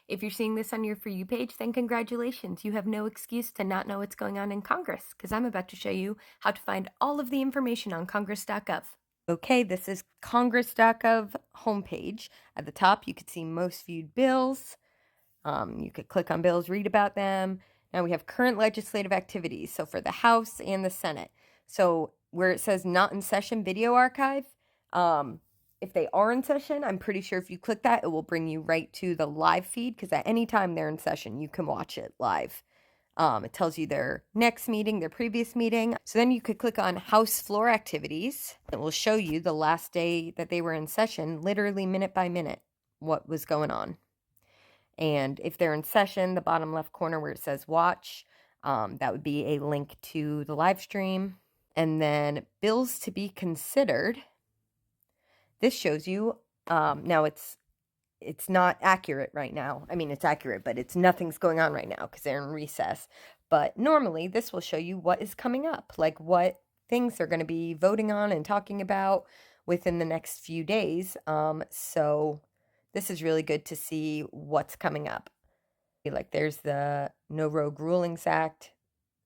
If you're seeing this on your For You page, then congratulations. You have no excuse to not know what's going on in Congress, because I'm about to show you how to find all of the information on Congress.gov. Okay, this is Congress.gov homepage. At the top, you could see most viewed bills. You could click on bills, read about them. Now we have current legislative activities. So for the House and the Senate. So where it says not in session video archive, if they are in session, I'm pretty sure if you click that, it will bring you right to the live feed, because at any time they're in session, you can watch it live. It tells you their next meeting, their previous meeting. So then you could click on House floor activities. It will show you the last day that they were in session, literally minute by minute, what was going on. And if they're in session, the bottom left corner where it says watch, that would be a link to the live stream. And then bills to be considered. This shows you, now it's not accurate right now. I mean, it's accurate, but nothing's going on right now because they're in recess. But normally this will show you what is coming up, like what things they're going to be voting on and talking about within the next few days. So this is really good to see what's coming up. Like there's the No Rogue Rulings Act.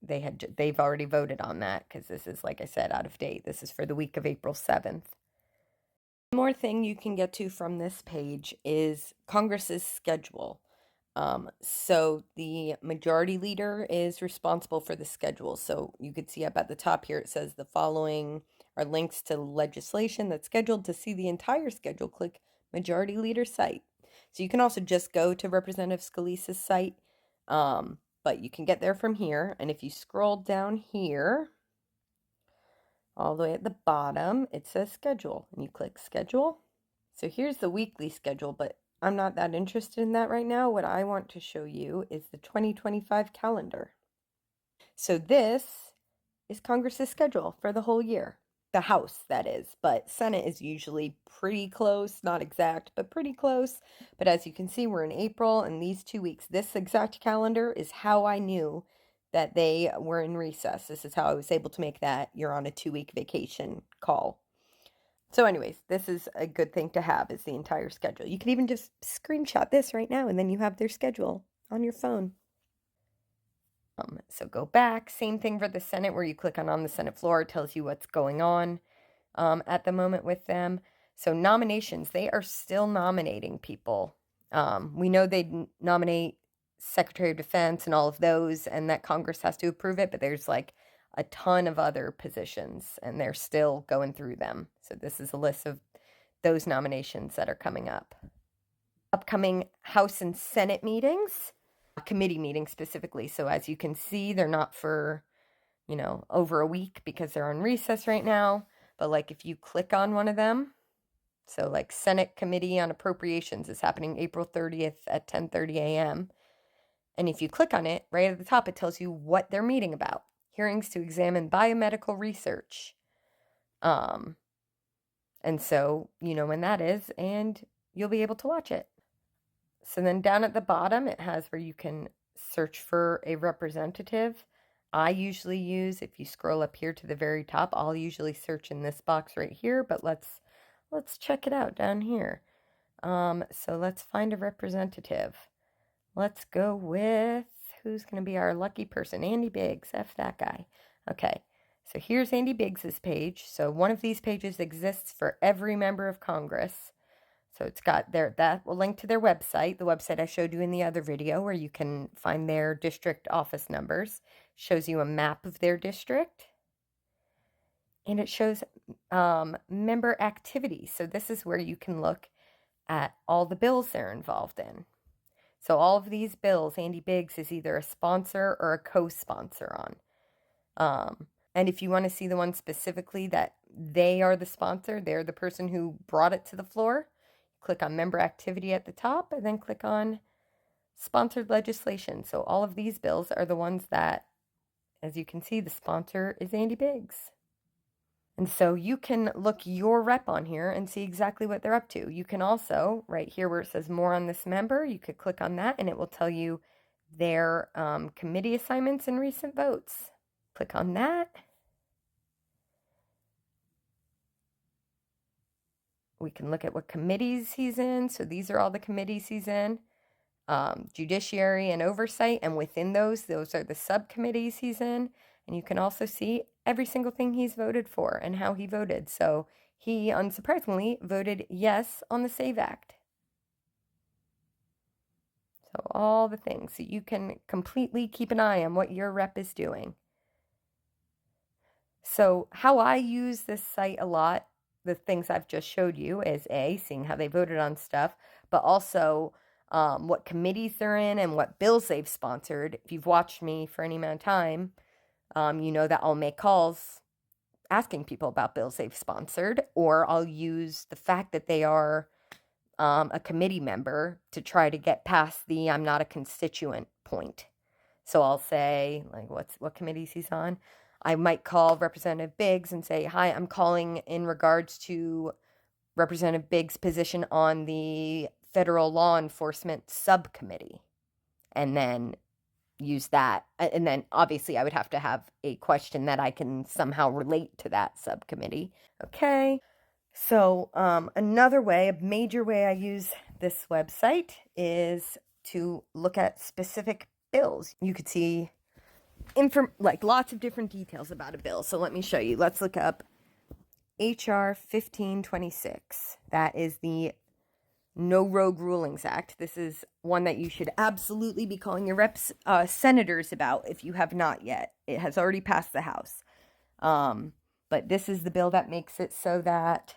They've already voted on that because this is, like I said, out of date. This is for the week of April 7th. One more thing you can get to from this page is Congress's schedule. So the majority leader is responsible for the schedule. So you could see up at the top here, it says the following are links to legislation that's scheduled. To see the entire schedule, click majority leader site. So you can also just go to Representative Scalise's site, but you can get there from here. And if you scroll down here, all the way at the bottom, it says schedule, and you click schedule. So here's the weekly schedule, but I'm not that interested in that right now. What I want to show you is the 2025 calendar. So this is Congress's schedule for the whole year. The House, that is, but Senate is usually pretty close, not exact, but pretty close. But as you can see, we're in April, and these 2 weeks, this exact calendar is how I knew that they were in recess. This is how I was able to make that you're on a 2-week vacation call. So anyways, this is a good thing to have, is the entire schedule. You can even just screenshot this right now, and then you have their schedule on your phone. So go back, same thing for the Senate, where you click on the Senate floor, it tells you what's going on at the moment with them. So nominations, they are still nominating people. We know they nominate Secretary of Defense and all of those, and that Congress has to approve it, but there's like a ton of other positions, and they're still going through them. So this is a list of those nominations that are coming up. Upcoming House and Senate meetings, committee meetings specifically. So as you can see, they're not for, over a week because they're on recess right now. But like if you click on one of them, so like Senate Committee on Appropriations is happening April 30th at 10:30 a.m. And if you click on it, right at the top, it tells you what they're meeting about. Hearings to examine biomedical research. And so you know when that is, and you'll be able to watch it. So then down at the bottom, it has where you can search for a representative. I usually use, if you scroll up here to the very top, I'll usually search in this box right here, but let's check it out down here. So let's find a representative. Let's go with, who's going to be our lucky person? Andy Biggs. F that guy. Okay, so here's Andy Biggs's page. So one of these pages exists for every member of Congress. So it's got that will link to their website, the website I showed you in the other video, where you can find their district office numbers. Shows you a map of their district. And it shows member activity. So this is where you can look at all the bills they're involved in. So all of these bills, Andy Biggs is either a sponsor or a co-sponsor on. And if you want to see the one specifically that they are the sponsor, they're the person who brought it to the floor, click on member activity at the top and then click on sponsored legislation. So all of these bills are the ones that, as you can see, the sponsor is Andy Biggs. And so you can look your rep on here and see exactly what they're up to. You can also, right here where it says more on this member, you could click on that and it will tell you their committee assignments and recent votes. Click on that. We can look at what committees he's in. So these are all the committees he's in. Judiciary and Oversight, and within those are the subcommittees he's in, and you can also see every single thing he's voted for and how he voted. So he, unsurprisingly, voted yes on the SAVE Act. So all the things. So you can completely keep an eye on what your rep is doing. So how I use this site a lot, the things I've just showed you, is seeing how they voted on stuff, but also what committees they're in and what bills they've sponsored. If you've watched me for any amount of time, you know that I'll make calls asking people about bills they've sponsored, or I'll use the fact that they are a committee member to try to get past the I'm not a constituent point. So I'll say, like, what committees he's on. I might call Representative Biggs and say, hi, I'm calling in regards to Representative Biggs' position on the Federal Law Enforcement Subcommittee. And then use that. And then obviously I would have to have a question that I can somehow relate to that subcommittee. Okay. So another way, a major way I use this website is to look at specific bills. You could see like lots of different details about a bill. So let me show you. Let's look up HR 1526. That is the No Rogue Rulings Act. This is one that you should absolutely be calling your reps, senators about if you have not yet. It has already passed the House. But this is the bill that makes it so that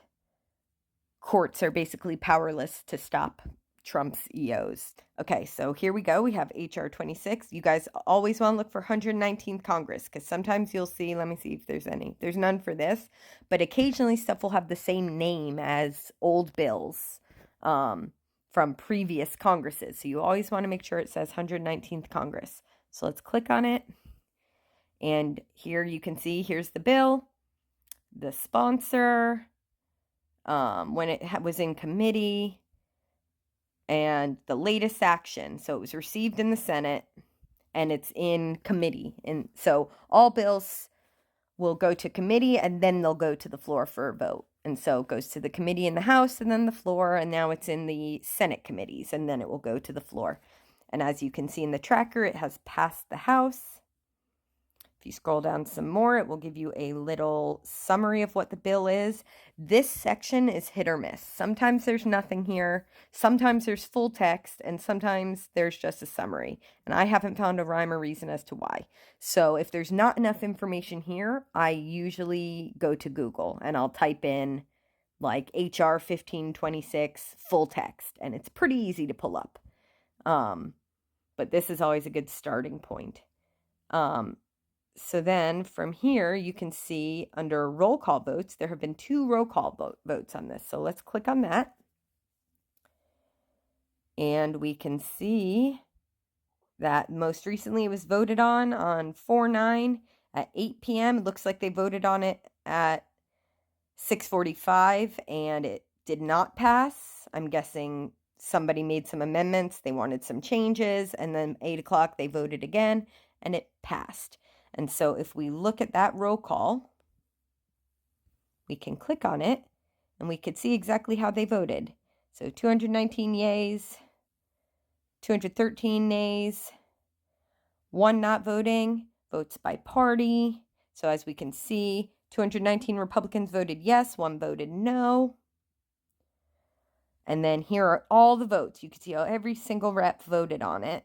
courts are basically powerless to stop Trump's EOs. Okay, so here we go. We have HR 26. You guys always want to look for 119th Congress, because sometimes you'll see, let me see if there's any. There's none for this, but occasionally stuff will have the same name as old bills from previous Congresses. So you always want to make sure it says 119th Congress. So let's click on it. And here you can see, here's the bill, the sponsor, when it was in committee, and the latest action. So it was received in the Senate and it's in committee. And so all bills will go to committee and then they'll go to the floor for a vote. And so it goes to the committee in the House and then the floor, and now it's in the Senate committees and then it will go to the floor. And as you can see in the tracker, it has passed the House. If you scroll down some more, it will give you a little summary of what the bill is. This section is hit or miss. Sometimes there's nothing here. Sometimes there's full text, and sometimes there's just a summary. And I haven't found a rhyme or reason as to why. So if there's not enough information here, I usually go to Google and I'll type in like HR 1526 full text, and it's pretty easy to pull up. But this is always a good starting point. So then from here, you can see under roll call votes, there have been 2 roll call votes on this. So let's click on that. And we can see that most recently it was voted on 4/9 at 8 p.m. It looks like they voted on it at 6:45 and it did not pass. I'm guessing somebody made some amendments. They wanted some changes. And then 8 o'clock, they voted again and it passed. And so if we look at that roll call, we can click on it and we could see exactly how they voted. So 219 yays, 213 nays, 1 not voting, votes by party. So as we can see, 219 Republicans voted yes, 1 voted no. And then here are all the votes. You can see how every single rep voted on it.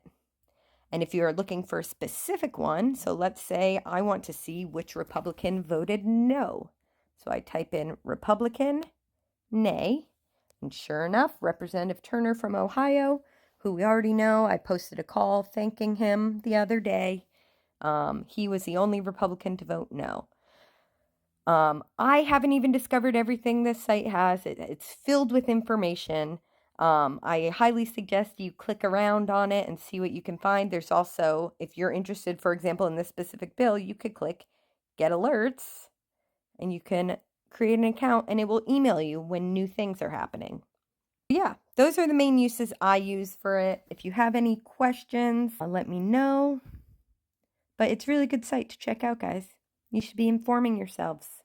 And if you are looking for a specific one, so let's say I want to see which Republican voted no. So I type in Republican, nay, and sure enough, Representative Turner from Ohio, who we already know, I posted a call thanking him the other day. He was the only Republican to vote no. I haven't even discovered everything this site has. It's filled with information. I highly suggest you click around on it and see what you can find. There's also, if you're interested, for example, in this specific bill, you could click Get Alerts and you can create an account and it will email you when new things are happening. Yeah, those are the main uses I use for it. If you have any questions, let me know. But it's a really good site to check out, guys. You should be informing yourselves.